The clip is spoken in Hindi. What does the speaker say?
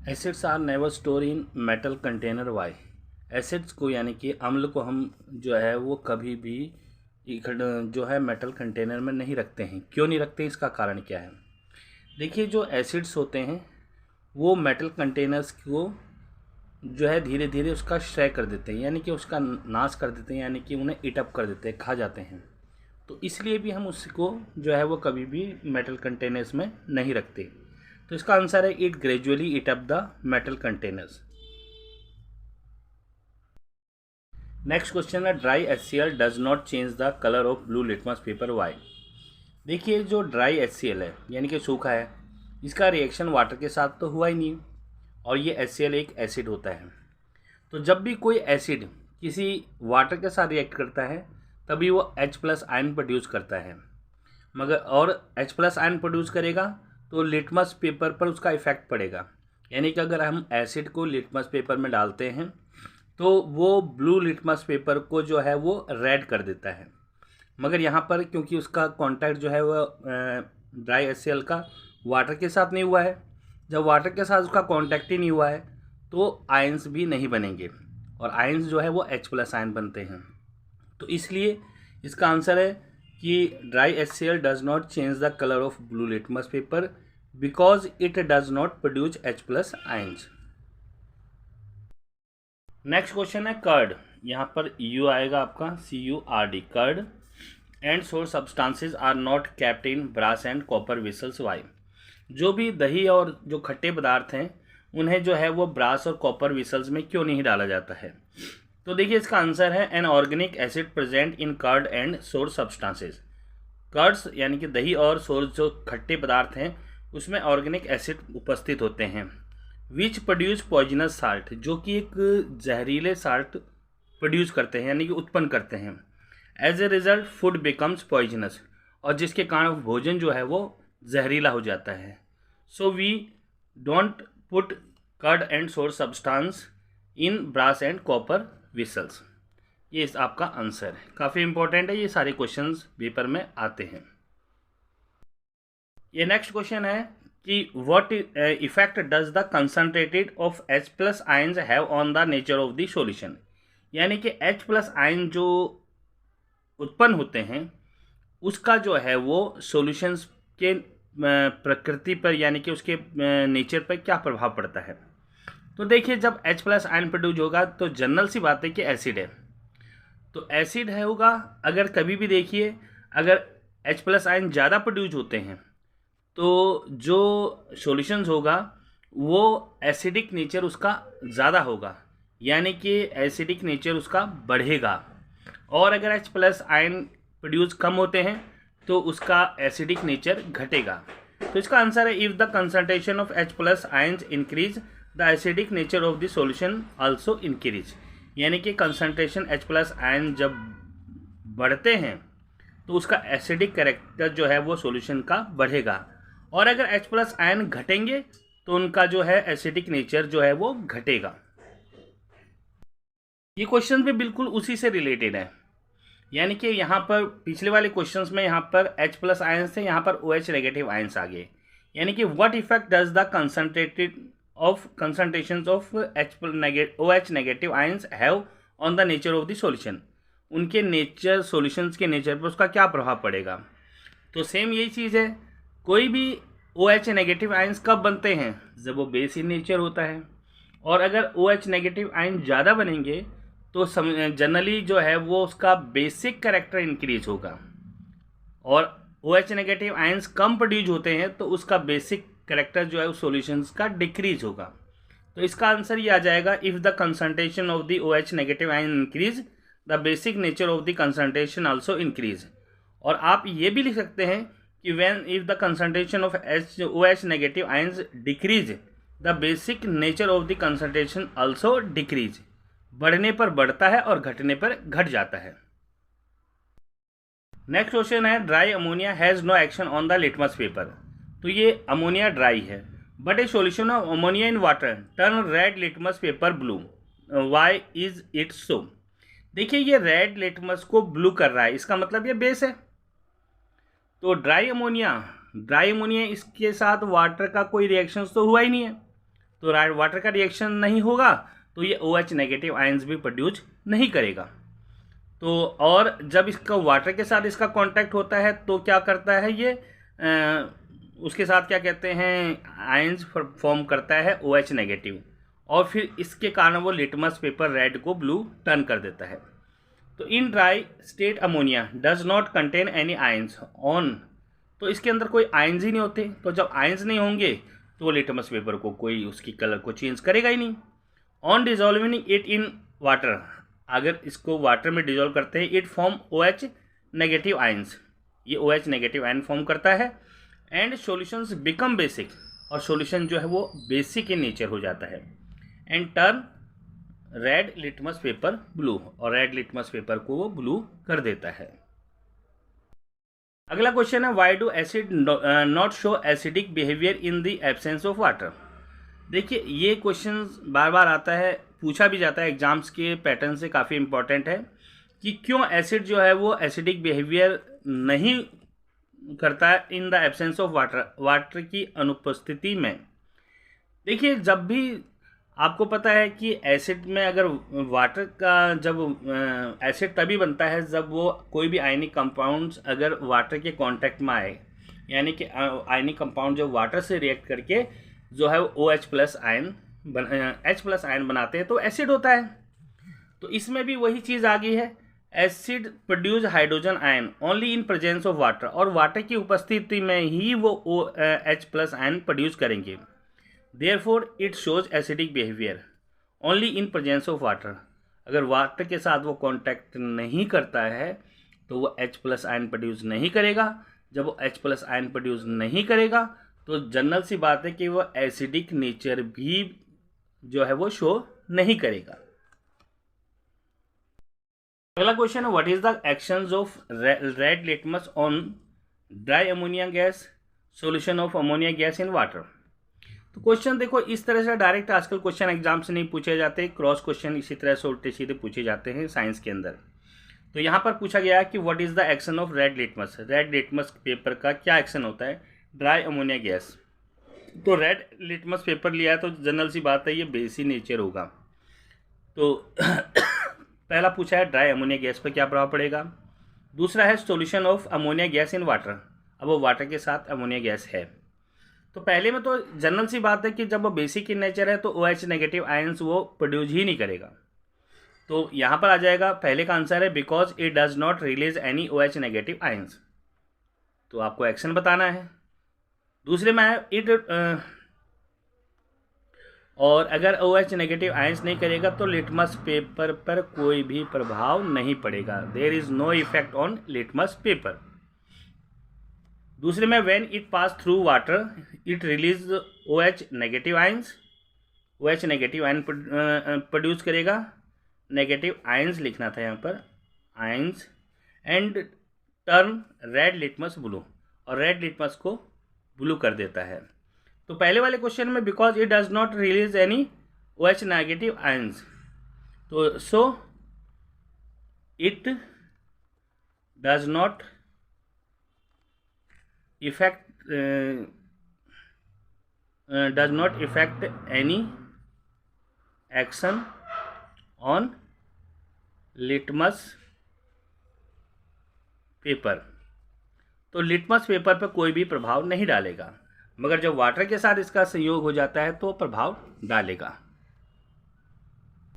Acids are never store in metal container why. Acids को यानी कि अम्ल को हम जो है वो कभी भी जो है मेटल कंटेनर में नहीं रखते हैं। क्यों नहीं रखते, इसका कारण क्या है? देखिए, जो एसिड्स होते हैं वो मेटल कंटेनर्स को जो है धीरे धीरे उसका क्षय कर देते हैं, यानी कि उसका नाश कर देते हैं, यानी कि उन्हें ईट अप कर देते हैं, खा जाते हैं। तो इसलिए भी हम उसको जो है वो कभी भी मेटल कंटेनर्स में नहीं रखते। तो इसका आंसर है it gradually eat up the metal containers. Next question है dry HCl does not change the colour of blue litmus paper why. देखिए, जो ड्राई HCl है यानी कि सूखा है, इसका रिएक्शन वाटर के साथ तो हुआ ही नहीं, और ये HCl एक एसिड होता है। तो जब भी कोई एसिड किसी वाटर के साथ रिएक्ट करता है तभी वो H+ आयन प्रोड्यूस करता है, मगर और H+ आयन प्रोड्यूस करेगा तो लिटमस पेपर पर उसका इफेक्ट पड़ेगा। यानी कि अगर हम एसिड को लिटमस पेपर में डालते हैं तो वो ब्लू लिटमस पेपर को जो है वो रेड कर देता है, मगर यहाँ पर क्योंकि उसका कांटेक्ट जो है वो ड्राई HCl का वाटर के साथ नहीं हुआ है, जब वाटर के साथ उसका कांटेक्ट ही नहीं हुआ है तो आयंस भी नहीं बनेंगे, और आयंस जो है वो H+ आयन बनते हैं। तो इसलिए इसका आंसर है कि dry HCl does not change the colour of blue litmus paper because it does not produce H+ ions. Next question है कर्ड। यहाँ पर U आएगा आपका CURD, curd and sour substances are not kept in brass and copper vessels why. जो भी दही और जो खट्टे पदार्थ हैं उन्हें जो है वो ब्रास और कॉपर वेसल्स में क्यों नहीं डाला जाता है? तो देखिए, इसका आंसर है an organic acid present in curd and sour substances. Curds यानी कि दही और सोर जो खट्टे पदार्थ हैं उसमें ऑर्गेनिक एसिड उपस्थित होते हैं, विच प्रोड्यूस पॉइजनस साल्ट, जो कि एक जहरीले साल्ट प्रोड्यूस करते हैं यानी कि उत्पन्न करते हैं। As a result food becomes poisonous, और जिसके कारण भोजन जो है वो जहरीला हो जाता है। So we don't put curd and sour substance in brass and copper vessels. ये आपका आंसर है, काफ़ी इंपॉर्टेंट है, ये सारे क्वेश्चंस पेपर में आते हैं। ये नेक्स्ट क्वेश्चन है कि what effect does the concentrated of H+ ions have on the nature of the solution. यानी कि H+ आयन जो उत्पन्न होते हैं उसका जो है वो सॉल्यूशंस के प्रकृति पर यानी कि उसके नेचर पर क्या प्रभाव पड़ता है? तो देखिए, जब H+ आयन प्रोड्यूस होगा तो जनरल सी बात है कि एसिड है, तो एसिड है होगा। अगर कभी भी देखिए, अगर H+ आयन ज़्यादा प्रोड्यूस होते हैं तो जो सॉल्यूशंस होगा वो एसिडिक नेचर उसका ज़्यादा होगा, यानी कि एसिडिक नेचर उसका बढ़ेगा। और अगर H+ आयन प्रोड्यूस कम होते हैं तो उसका एसिडिक नेचर घटेगा। तो इसका आंसर है if the concentration of H+ ions increase the acidic nature of the solution also increase. यानी कि कंसंट्रेशन H+ आयन जब बढ़ते हैं तो उसका एसिडिक कैरेक्टर जो है वो सॉल्यूशन का बढ़ेगा, और अगर H+ आयन घटेंगे तो उनका जो है एसिडिक नेचर जो है वो घटेगा। ये क्वेश्चन भी बिल्कुल उसी से रिलेटेड है, यानी कि यहाँ पर पिछले वाले क्वेश्चंस में यहाँ पर H+ आयंस थे, यहाँ पर OH नेगेटिव आयंस आ गए। यानी कि what effect does the concentrations of OH negative ions have on the nature of the solution. उनके नेचर, सॉल्यूशंस के नेचर पर उसका क्या प्रभाव पड़ेगा? तो सेम यही चीज़ है, कोई भी OH नेगेटिव आयंस कब बनते हैं? जब वो बेस इन नेचर होता है, और अगर OH नेगेटिव आयन ज़्यादा बनेंगे तो जनरली जो है वो उसका बेसिक कैरेक्टर इंक्रीज होगा, और OH नेगेटिव आयंस कम प्रोड्यूस होते हैं तो उसका बेसिक कैरेक्टर जो है उस सॉल्यूशंस का डिक्रीज होगा। तो इसका आंसर ये आ जाएगा if the concentration of the OH negative ion increase the basic nature of the concentration also increase. और आप ये भी लिख सकते हैं कि when if the concentration of OH negative ions decrease the basic nature of the concentration also decrease. बढ़ने पर बढ़ता है और घटने पर घट जाता है। नेक्स्ट क्वेश्चन है dry ammonia has no action on the litmus paper. तो ये अमोनिया ड्राई है, but a solution of ammonia in water turn red litmus paper blue, why is it so. देखिए, ये रेड लिटमस को ब्लू कर रहा है, इसका मतलब ये बेस है। तो ड्राई अमोनिया इसके साथ वाटर का कोई रिएक्शन तो हुआ ही नहीं है, तो वाटर का रिएक्शन नहीं होगा तो ये OH नेगेटिव आयंस भी प्रोड्यूस नहीं करेगा। तो और जब इसका वाटर के साथ इसका कांटेक्ट होता है तो क्या करता है ये उसके साथ क्या कहते हैं आयंस फॉर्म करता है OH नेगेटिव, और फिर इसके कारण वो लिटमस पेपर रेड को ब्लू टर्न कर देता है। तो in dry state ammonia does not contain any ions on, तो इसके अंदर कोई आयंस ही नहीं होते, तो जब आयंस नहीं होंगे तो वो लिटमस पेपर को कोई उसकी कलर को चेंज करेगा ही नहीं। On dissolving it in water, अगर इसको वाटर में डिजॉल्व करते हैं it form OH negative ions, ये OH नेगेटिव आयन फॉर्म करता है एंड सॉल्यूशंस बिकम बेसिक, और सॉल्यूशन जो है वो बेसिक इन नेचर हो जाता है and turn red litmus paper blue, और रेड लिटमस पेपर को वो ब्लू कर देता है। अगला क्वेश्चन है why do acid not show acidic behaviour in the absence of water. देखिए ये क्वेश्चन बार बार आता है, पूछा भी जाता है एग्जाम्स के पैटर्न से, काफ़ी इंपॉर्टेंट है कि क्यों एसिड जो है वो एसिडिक बिहेवियर नहीं करता है in the absence of water, water की अनुपस्थिति में। देखिए जब भी आपको पता है कि एसिड में अगर वाटर का जब एसिड तभी बनता है जब वो कोई भी आयनिक कंपाउंड्स अगर वाटर के कांटेक्ट में आए, यानी कि आयनिक कंपाउंड जो वाटर से रिएक्ट करके जो है OH plus ion H plus ion बनाते हैं तो एसिड होता है। तो इसमें भी वही चीज़ आ गई है, acid produce hydrogen ion only in presence of water, और वाटर की उपस्थिति में ही वो H प्लस आयन प्रोड्यूस करेंगे। Therefore it shows acidic behavior only in presence of water। अगर वाटर के साथ वो कांटेक्ट नहीं करता है तो वो H प्लस आयन प्रोड्यूस नहीं करेगा। जब वो H प्लस आयन प्रोड्यूस नहीं करेगा तो जनरल सी बात है कि वो एसिडिक नेचर भी जो है वो शो नहीं करेगा। अगला क्वेश्चन है what is the actions of red litmus on dry ammonia gas solution of ammonia gas in water. तो क्वेश्चन देखो इस तरह से डायरेक्ट आजकल क्वेश्चन एग्जाम से नहीं पूछे जाते, क्रॉस क्वेश्चन इसी तरह से उल्टे सीधे पूछे जाते हैं साइंस के अंदर। तो यहाँ पर पूछा गया कि what is the action of red litmus, red litmus paper का क्या एक्शन होता है ड्राई अमोनिया गैस। तो रेड लिटमस पेपर लिया है तो जनरल सी बात है ये बेसी नेचर होगा। तो पहला पूछा है ड्राई अमोनिया गैस पर क्या प्रभाव पड़ेगा, दूसरा है solution of ammonia gas in water, अब वो वाटर के साथ अमोनिया गैस है। तो पहले में तो जनरल सी बात है कि जब वो बेसिक इन नेचर है तो OH नेगेटिव आयंस वो प्रोड्यूस ही नहीं करेगा। तो यहाँ पर आ जाएगा पहले का आंसर है because it does not release any OH negative ions, तो आपको एक्शन बताना है। दूसरे में है इट और अगर OH नेगेटिव आयंस नहीं करेगा तो लिटमस पेपर पर कोई भी प्रभाव नहीं पड़ेगा, there is no effect on litmus paper. दूसरे में when it pass through water it release OH negative ions, OH negative ion produce करेगा, नेगेटिव आयंस लिखना था यहाँ पर ions, and turn red litmus blue, और रेड लिटमस को ब्लू कर देता है। तो पहले वाले क्वेश्चन में because it does not release any OH negative ions, तो so it does not does not affect any action on litmus paper। तो लिटमस पेपर पर कोई भी प्रभाव नहीं डालेगा, मगर जब वाटर के साथ इसका संयोग हो जाता है तो प्रभाव डालेगा।